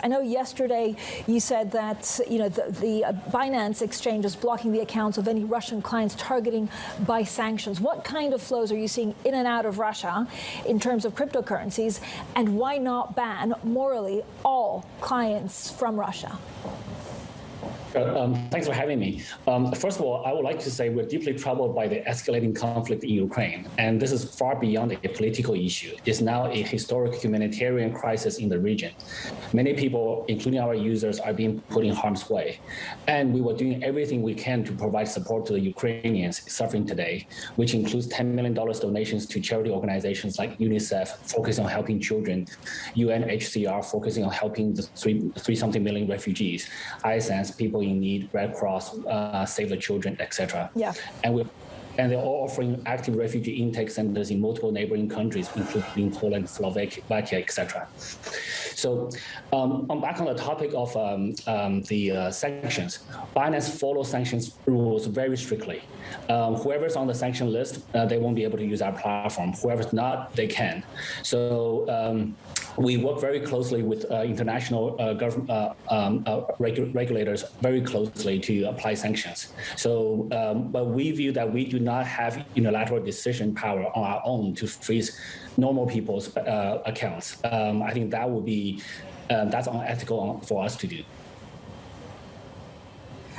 I know yesterday you said that the Binance exchange is blocking the accounts of any Russian clients targeting by sanctions. What kind of flows are you seeing in and out of Russia in terms of cryptocurrencies, and why not ban morally all clients from Russia? Thanks for having me. First of all, I would like to say we're deeply troubled by the escalating conflict in Ukraine, and this is far beyond a political issue. It's now a historic humanitarian crisis in the region. Many people, including our users, are being put in harm's way, and we were doing everything we can to provide support to the Ukrainians suffering today, which includes $10 million donations to charity organizations like UNICEF, focusing on helping children, UNHCR, focusing on helping the three-something million refugees, ISANS, people in need, Red Cross, Save the Children, etc. Yeah. And they're all offering active refugee intake centers in multiple neighboring countries, including Poland, Slovakia, etc. So I'm back on the topic of the sanctions. Binance follows sanctions rules very strictly. Whoever's on the sanction list, they won't be able to use our platform. Whoever's not, they can. So we work very closely with international regulators very closely to apply sanctions. So, but we view that we do not have unilateral decision power on our own to freeze normal people's accounts. I think that would be, that's unethical for us to do.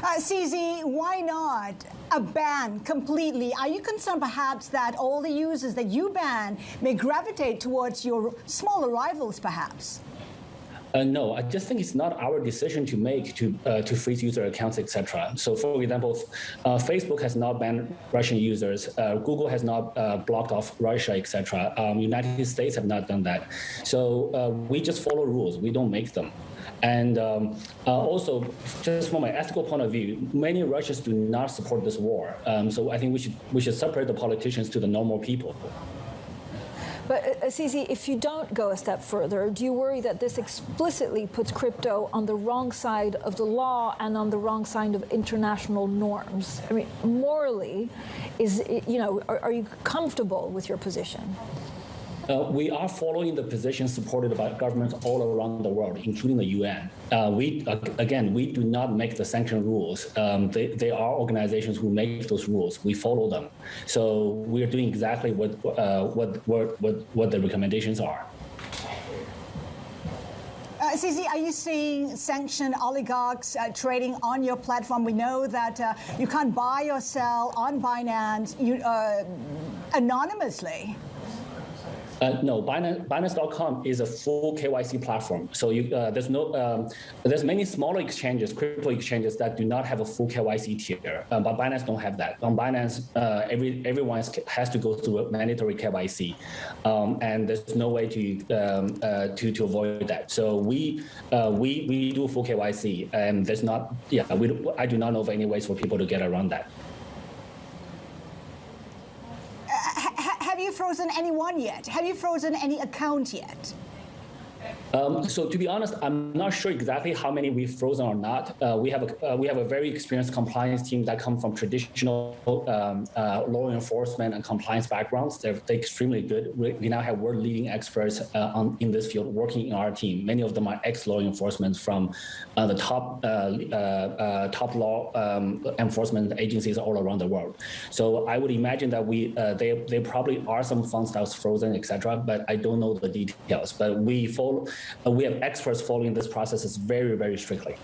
CZ, why not a ban completely? Are you concerned perhaps that all the users that you ban may gravitate towards your smaller rivals perhaps? No, I just think it's not our decision to make to freeze user accounts, etc. So, for example, Facebook has not banned Russian users. Google has not blocked off Russia, etc. United States have not done that. So we just follow rules. We don't make them. And also, just from an ethical point of view, many Russians do not support this war. So I think we should separate the politicians to the normal people. But CZ, if you don't go a step further, do you worry that this explicitly puts crypto on the wrong side of the law and on the wrong side of international norms? I mean, morally, are you comfortable with your position? We are following the position supported by governments all around the world, including the UN. We do not make the sanction rules. They are organizations who make those rules. We follow them. So we are doing exactly what the recommendations are. CZ, are you seeing sanctioned oligarchs trading on your platform? We know that you can't buy or sell on Binance anonymously. No, Binance.com is a full KYC platform. So there's many smaller exchanges, crypto exchanges that do not have a full KYC tier, but Binance don't have that. On Binance, everyone has to go through a mandatory KYC, and there's no way to avoid that. So we do full KYC, and there's not. Yeah, I do not know of any ways for people to get around that. Have you frozen anyone yet? Have you frozen any account yet? So to be honest, I'm not sure exactly how many we've frozen or not. We have a very experienced compliance team that come from traditional law enforcement and compliance backgrounds. They're extremely good. We now have world-leading experts in this field working in our team. Many of them are ex-law enforcement from the top law enforcement agencies all around the world. So I would imagine that there probably are some funds that was frozen, etc. But I don't know the details. But we have experts following this process very, very strictly.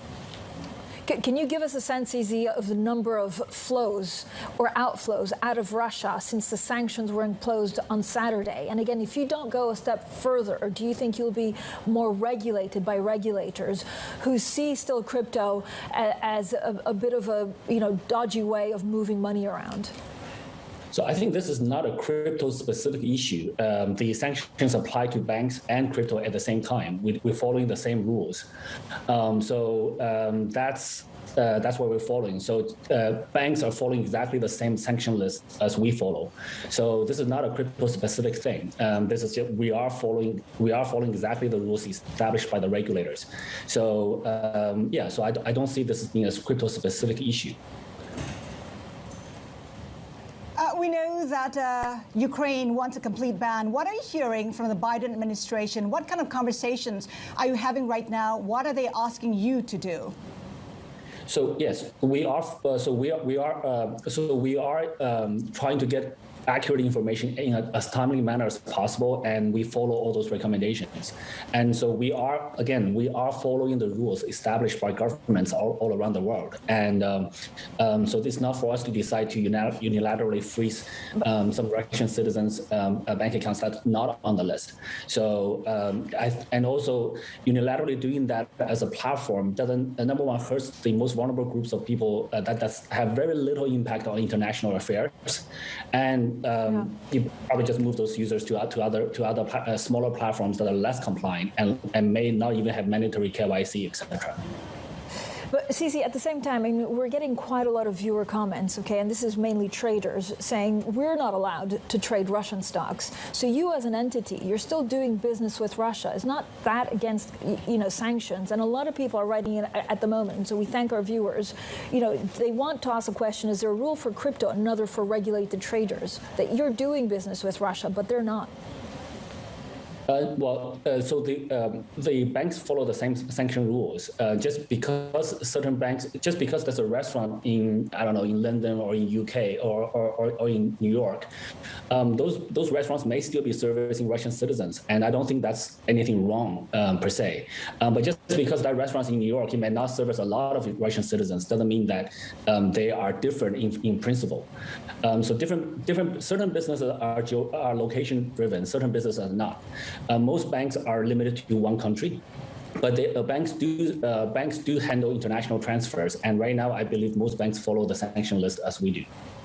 Can you give us a sense, CZ, of the number of flows or outflows out of Russia since the sanctions were imposed on Saturday? And again, if you don't go a step further, do you think you'll be more regulated by regulators who see still crypto as a bit of a dodgy way of moving money around? So I think this is not a crypto-specific issue. The sanctions apply to banks and crypto at the same time. We're following the same rules. That's what we're following. So banks are following exactly the same sanction list as we follow. So this is not a crypto-specific thing. This is just, we are following exactly the rules established by the regulators. So so I don't see this as being a crypto-specific issue. We know know that Ukraine wants a complete ban. What are you hearing from the Biden administration? What kind of conversations are you having right now? What are they asking you to do? So yes, we are. We are trying to get accurate information in as timely manner as possible, and we follow all those recommendations. And so we are following the rules established by governments all around the world. And so it's not for us to decide to unilaterally freeze some Russian citizens' bank accounts that's not on the list. So and also unilaterally doing that as a platform doesn't, number one, hurts the most vulnerable groups of people that have very little impact on international affairs, and you probably just move those users to other smaller platforms that are less compliant and may not even have mandatory KYC, etc. But Cici, at the same time, I mean, we're getting quite a lot of viewer comments, okay, and this is mainly traders saying we're not allowed to trade Russian stocks. So you as an entity, you're still doing business with Russia. Is not that against, sanctions? And a lot of people are writing in at the moment, and so we thank our viewers. They want to ask a question, is there a rule for crypto and another for regulated traders? That you're doing business with Russia, but they're not. So the banks follow the same sanction rules. Just because there's a restaurant in London or in UK or in New York, those restaurants may still be servicing Russian citizens, and I don't think that's anything wrong per se. But just because that restaurant's in New York, it may not service a lot of Russian citizens, doesn't mean that they are different in principle. So certain businesses are location driven, certain businesses are not. Most banks are limited to one country, but banks do handle international transfers. And right now, I believe most banks follow the sanction list as we do.